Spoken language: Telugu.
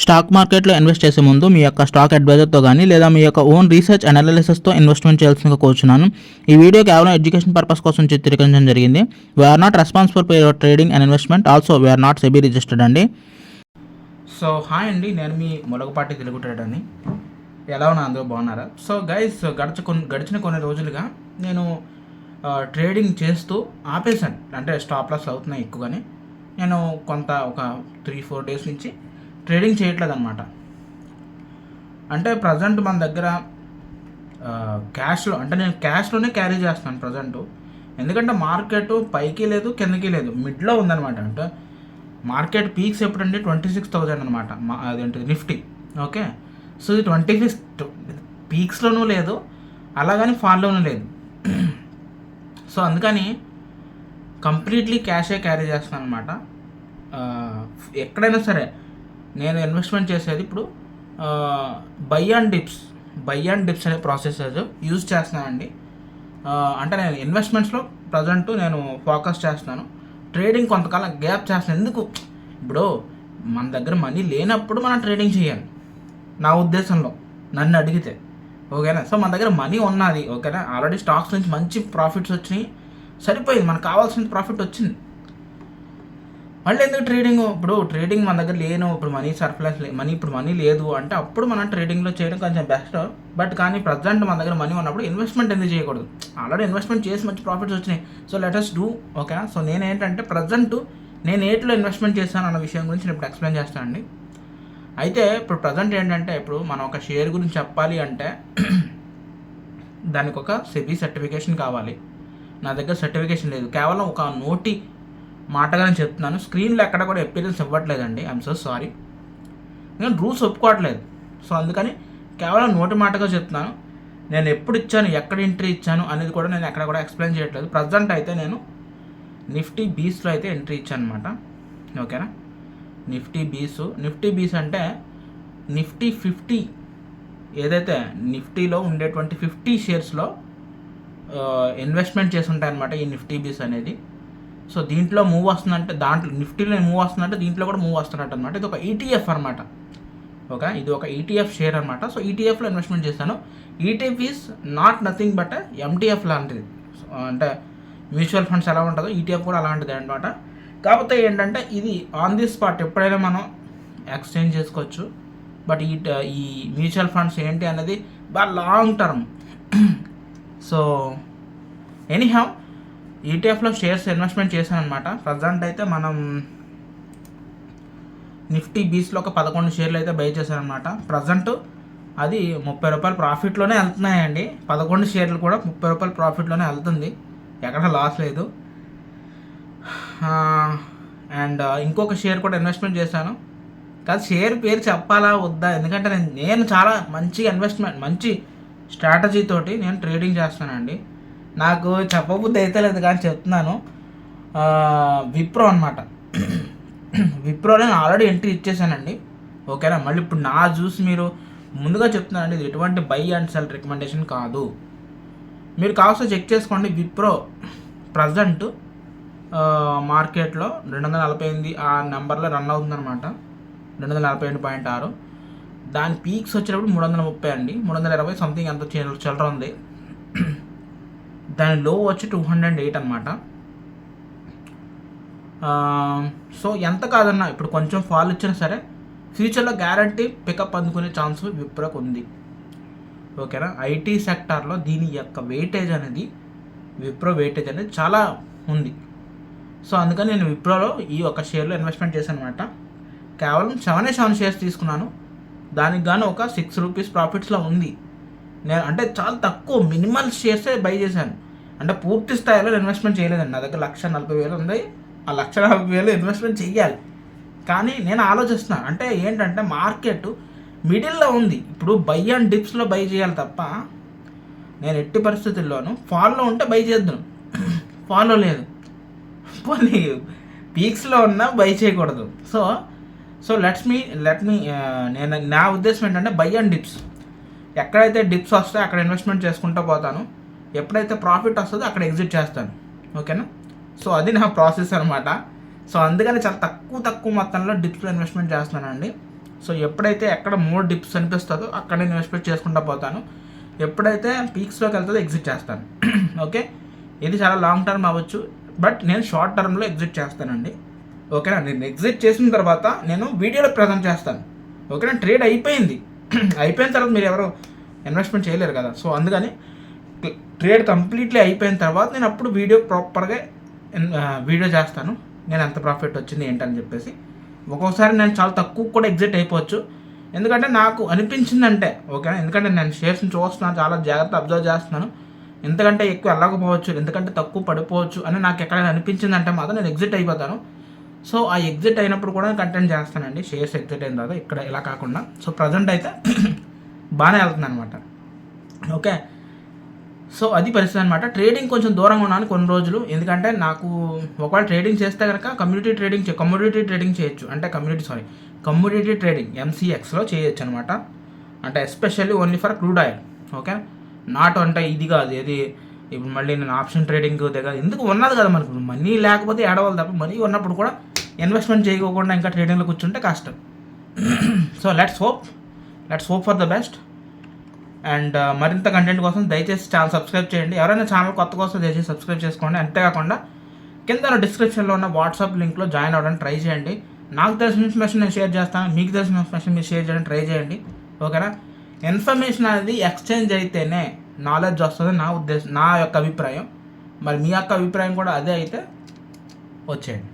స్టాక్ మార్కెట్లో ఇన్వెస్ట్ చేసే ముందు మీ యొక్క స్టాక్ అడ్వైజర్తో కానీ లేదా మీ యొక్క ఓన్ రీసెర్చ్ అనాలిసిస్తో ఇన్వెస్ట్మెంట్ చేయాల్సిందిగా కోరుచున్నాను. ఈ వీడియో కేవలం ఎడ్యుకేషన్ పర్పస్ కోసం చిత్రీకరించడం జరిగింది. We're not responsible for your trading and investment. Also we're not SEBI registered అండి. సో హాయ్ అండి, నేను మీ ములగపాటి తెలుగు ట్రేడర్ అని. ఎలా ఉన్నా అందరూ బాగున్నారా? సో గైస్, గడిచిన కొన్ని రోజులుగా నేను ట్రేడింగ్ చేస్తూ ఆపేశాను. అంటే స్టాప్ లాస్ అవుతున్నాయి ఎక్కువగానే. నేను ఒక 3-4 డేస్ నుంచి ట్రేడింగ్ చేయట్లేదు అనమాట. అంటే ప్రజెంట్ మన దగ్గర క్యాష్లో, అంటే నేను క్యాష్లోనే క్యారీ చేస్తాను ప్రజెంట్. ఎందుకంటే మార్కెట్ పైకి లేదు కిందకి లేదు, మిడ్లో ఉందన్నమాట. అంటే మార్కెట్ పీక్స్ ఎప్పుడంటే 26,000 అనమాట, అదేంటి నిఫ్టీ. ఓకే, సో ఇది 25 పీక్స్లోనూ లేదు, అలాగని ఫాల్లోనూ లేదు. సో అందుకని కంప్లీట్లీ క్యాషే క్యారీ చేస్తాను అనమాట. ఎక్కడైనా సరే నేను ఇన్వెస్ట్మెంట్ చేసేది ఇప్పుడు బై అండ్ డిప్స్ అనే ప్రాసెస్ యూజ్ చేస్తున్నానండి. అంటే నేను ఇన్వెస్ట్మెంట్స్లో ప్రజెంట్ నేను ఫోకస్ చేస్తున్నాను. ట్రేడింగ్ కొంతకాలం గ్యాప్ చేస్తాను. ఎందుకు? ఇప్పుడు మన దగ్గర మనీ లేనప్పుడు మనం ట్రేడింగ్ చేయాలి, నా ఉద్దేశంలో నన్ను అడిగితే. ఓకేనా? సో మన దగ్గర మనీ ఉన్నది, ఓకేనా, ఆల్రెడీ స్టాక్స్ నుంచి మంచి ప్రాఫిట్స్ వచ్చినాయి, సరిపోయింది, మనకు కావాల్సిన ప్రాఫిట్ వచ్చింది. మళ్ళీ ఎందుకు ట్రేడింగ్? ఇప్పుడు ట్రేడింగ్ మన దగ్గర లేను, ఇప్పుడు మనీ లేదు అంటే అప్పుడు మనం ట్రేడింగ్లో చేయడం కొంచెం బెస్ట్. బట్ కానీ ప్రజెంట్ మన దగ్గర మనీ ఉన్నప్పుడు ఇన్వెస్ట్మెంట్ ఎందుకు చేయకూడదు? ఆల్రెడీ ఇన్వెస్ట్మెంట్ చేసి మంచి ప్రాఫిట్స్ వచ్చినాయి, సో లెట్ us డూ. ఓకేనా? సో నేనేంటంటే ప్రజెంట్ నేను ఏట్లో ఇన్వెస్ట్మెంట్ చేశాను అన్న విషయం గురించి నేను ఇప్పుడు ఎక్స్ప్లెయిన్ చేస్తానండి. అయితే ఇప్పుడు ప్రజెంట్ ఏంటంటే, ఇప్పుడు మనం ఒక షేర్ గురించి చెప్పాలి అంటే దానికి ఒక సెబీ సర్టిఫికేషన్ కావాలి. నా దగ్గర సర్టిఫికేషన్ లేదు, కేవలం ఒక నోటి మాటగానే చెప్తున్నాను. స్క్రీన్లో ఎక్కడ కూడా ఎపీరియన్స్ ఇవ్వట్లేదండి, ఐఎమ్ సో సారీ. నేను రూల్స్ ఒప్పుకోవట్లేదు, సో అందుకని కేవలం నోటి మాటగా చెప్తున్నాను. నేను ఎప్పుడు ఇచ్చాను, ఎక్కడ ఎంట్రీ ఇచ్చాను అనేది కూడా నేను ఎక్కడ కూడా ఎక్స్ప్లెయిన్ చేయట్లేదు. ప్రజెంట్ అయితే నేను నిఫ్టీ బీస్లో అయితే ఎంట్రీ ఇచ్చాను అనమాట. ఓకేనా? నిఫ్టీ బీస్ అంటే నిఫ్టీ 50, ఏదైతే నిఫ్టీలో ఉండేటువంటి 50 షేర్స్లో ఇన్వెస్ట్మెంట్ చేసి ఉంటాయన్నమాట ఈ నిఫ్టీ బీస్ అనేది. సో దీంట్లో మూవ్ వస్తుందంటే, నిఫ్టీలో మూవ్ వస్తుందంటే దీంట్లో కూడా మూవ్ వస్తున్నట్టు అనమాట. ఇది ఒక ఈటీఎఫ్ అనమాట. ఓకే, ఇది ఒక ఈటీఎఫ్ షేర్ అనమాట. సో ఈటీఎఫ్లో ఇన్వెస్ట్మెంట్ చేస్తాను. ETF is not nothing but MTF లాంటిది. అంటే మ్యూచువల్ ఫండ్స్ ఎలా ఉంటుందో ఈటీఎఫ్ కూడా అలాంటిది అనమాట. కాకపోతే ఏంటంటే ఇది ఆన్ ది స్పాట్ ఎప్పుడైనా మనం ఎక్స్చేంజ్ చేసుకోవచ్చు. బట్ ఈ మ్యూచువల్ ఫండ్స్ ఏంటి అనేది బాగా లాంగ్ టర్మ్. సో ఎనీహౌ ఈటీఎఫ్లో షేర్స్ ఇన్వెస్ట్మెంట్ చేశాను అనమాట. ప్రజెంట్ అయితే మనం నిఫ్టీ బీస్లో ఒక 11 షేర్లు అయితే బై చేశానమాట. ప్రజెంట్ అది 30 రూపాయలు ప్రాఫిట్లోనే వెళ్తున్నాయండి. 11 షేర్లు కూడా 30 రూపాయలు ప్రాఫిట్లోనే వెళ్తుంది, ఎక్కడ లాస్ లేదు. అండ్ ఇంకొక షేర్ కూడా ఇన్వెస్ట్మెంట్ చేశాను. కాదు, షేర్ పేరు చెప్పాలా వద్దా? ఎందుకంటే నేను చాలా మంచి స్ట్రాటజీ తోటి నేను ట్రేడింగ్ చేస్తానండి. నాకు చెప్పబుద్ధి అయితే లేదు కానీ చెప్తున్నాను. విప్రో అనమాట. విప్రోలో నేను ఆల్రెడీ ఎంట్రీ ఇచ్చేసానండి. ఓకేనా? మళ్ళీ ఇప్పుడు నా చూసి మీరు ముందుగా చెప్తున్నానండి, ఇది ఎటువంటి బై అండ్ సెల్ రికమెండేషన్ కాదు. మీరు కాస్త చెక్ చేసుకోండి. విప్రో ప్రజెంట్ మార్కెట్లో 248 ఆ నెంబర్లో రన్ అవుతుందన్నమాట. 248.6. దాని పీక్స్ వచ్చేటప్పుడు 330 అండి, 320 సంథింగ్ ఎంత చిల్లర ఉంది. దాని లో వచ్చి 208 అనమాట. సో ఎంత కాదన్నా ఇప్పుడు కొంచెం ఫాల్ ఇచ్చినా సరే ఫ్యూచర్లో గ్యారంటీ పికప్ అందుకునే ఛాన్స్ విప్రోకి ఉంది. ఓకేనా? ఐటీ సెక్టార్లో దీని యొక్క విప్రో వెయిటేజ్ అనేది చాలా ఉంది. సో అందుకని నేను విప్రోలో ఈ ఒక షేర్లో ఇన్వెస్ట్మెంట్ చేశాను అనమాట. కేవలం 7 షేర్స్ తీసుకున్నాను. దానికి గాను ఒక 6 రూపీస్ ప్రాఫిట్స్లో ఉంది. నేను అంటే చాలా తక్కువ మినిమల్ షేర్సే బై చేశాను. అంటే పూర్తి స్థాయిలో ఇన్వెస్ట్మెంట్ చేయలేదండి. నా దగ్గర 1,40,000 ఉంది. ఆ 1,40,000 ఇన్వెస్ట్మెంట్ చెయ్యాలి. కానీ నేను ఆలోచిస్తున్నాను, అంటే ఏంటంటే మార్కెట్ మిడిల్లో ఉంది. ఇప్పుడు బై అండ్ డిప్స్లో బై చేయాలి తప్ప నేను ఎట్టి పరిస్థితుల్లోనూ ఫాల్లో ఉంటే బై చేద్దాం. ఫాలో లేదు, పోనీ పీక్స్లో ఉన్నా బై చేయకూడదు. సో లెట్ మీ నేను నా ఉద్దేశం ఏంటంటే బై అండ్ డిప్స్. ఎక్కడైతే డిప్స్ వస్తాయో అక్కడ ఇన్వెస్ట్మెంట్ చేసుకుంటూ పోతాను, ఎప్పుడైతే ప్రాఫిట్ వస్తుందో అక్కడ ఎగ్జిట్ చేస్తాను. ఓకేనా? సో అది నా ప్రాసెస్ అనమాట. సో అందుకని చాలా తక్కువ మొత్తంలో డిప్స్లో ఇన్వెస్ట్మెంట్ చేస్తున్నానండి. సో ఎప్పుడైతే ఎక్కడ మోర్ డిప్స్ అనిపిస్తుందో అక్కడ నేను ఇన్వెస్ట్మెంట్ చేసుకుంటూ పోతాను. ఎప్పుడైతే పీక్స్లోకి వెళ్తుందో ఎగ్జిట్ చేస్తాను. ఓకే, ఇది చాలా లాంగ్ టర్మ్ అవ్వచ్చు, బట్ నేను షార్ట్ టర్మ్లో ఎగ్జిట్ చేస్తానండి. ఓకేనా, నేను ఎగ్జిట్ చేసిన తర్వాత నేను వీడియోలో ప్రజెంట్ చేస్తాను. ఓకేనా, ట్రేడ్ అయిపోయింది. అయిపోయిన తర్వాత మీరు ఎవరు ఇన్వెస్ట్మెంట్ చేయలేరు కదా. సో అందుకని ట్రేడ్ కంప్లీట్లీ అయిపోయిన తర్వాత నేను అప్పుడు వీడియో ప్రాపర్గా వీడియో చేస్తాను, నేను ఎంత ప్రాఫిట్ వచ్చింది ఏంటని చెప్పేసి. ఒక్కొక్కసారి నేను చాలా తక్కువ కూడా ఎగ్జిట్ అయిపోవచ్చు, ఎందుకంటే నాకు అనిపించిందంటే. ఓకేనా, ఎందుకంటే నేను షేర్స్ని చూస్తున్నాను, చాలా జాగ్రత్త అబ్జర్వ్ చేస్తున్నాను. ఎందుకంటే ఎక్కువ వెళ్ళకపోవచ్చు, ఎందుకంటే తక్కువ పడిపోవచ్చు అని నాకు ఎక్కడైనా అనిపించిందంటే మాత్రం నేను ఎగ్జిట్ అయిపోతాను. సో ఆ ఎగ్జిట్ అయినప్పుడు కూడా కంటెంట్ చేస్తానండి, షేర్స్ ఎగ్జిట్ అయిన తర్వాత, ఇక్కడ ఇలా కాకుండా. సో ప్రజెంట్ అయితే బాగానే వెళ్తుంది అనమాట. ఓకే, సో అది పరిస్థితి అనమాట. ట్రేడింగ్ కొంచెం దూరంగా ఉన్నాను కొన్ని రోజులు, ఎందుకంటే నాకు ఒకవేళ ట్రేడింగ్ చేస్తే కనుక కమ్యూనిటీ ట్రేడింగ్ చేయొచ్చు. అంటే కమ్యూనిటీ ట్రేడింగ్ MCXలో చేయొచ్చు అనమాట. అంటే especially only for crude oil. Okay, not అంటే ఇది కాదు, ఏది ఇప్పుడు మళ్ళీ నేను ఆప్షన్ ట్రేడింగ్ దగ్గర ఎందుకు ఉన్నది కదా మనకు. మనీ లేకపోతే ఏడవాలి తప్ప, మనీ ఉన్నప్పుడు కూడా ఇన్వెస్ట్మెంట్ చేయకుండా ఇంకా ట్రేడింగ్లో కూర్చుంటే కష్టం. So let's hope for the best. And మరింత కంటెంట్ కోసం దయచేసి ఛానల్ సబ్స్క్రైబ్ చేయండి. ఎవరైనా ఛానల్ కొత్త కోసం దయచేసి సబ్స్క్రైబ్ చేసుకోండి. అంతేకాకుండా కింద డిస్క్రిప్షన్లో ఉన్న వాట్సాప్ లింక్లో జాయిన్ అవ్వడానికి ట్రై చేయండి. నాకు తెలిసిన ఇన్ఫర్మేషన్ నేను షేర్ చేస్తాను, మీకు తెలిసిన ఇన్ఫర్మేషన్ మీరు షేర్ చేయడానికి ట్రై చేయండి. ఓకేనా, ఇన్ఫర్మేషన్ అనేది ఎక్స్చేంజ్ అయితేనే నాలెడ్జ్ వస్తుంది, నా ఉద్దేశం, నా యొక్క అభిప్రాయం. మరి మీ యొక్క అభిప్రాయం కూడా అదే అయితే వచ్చేయండి.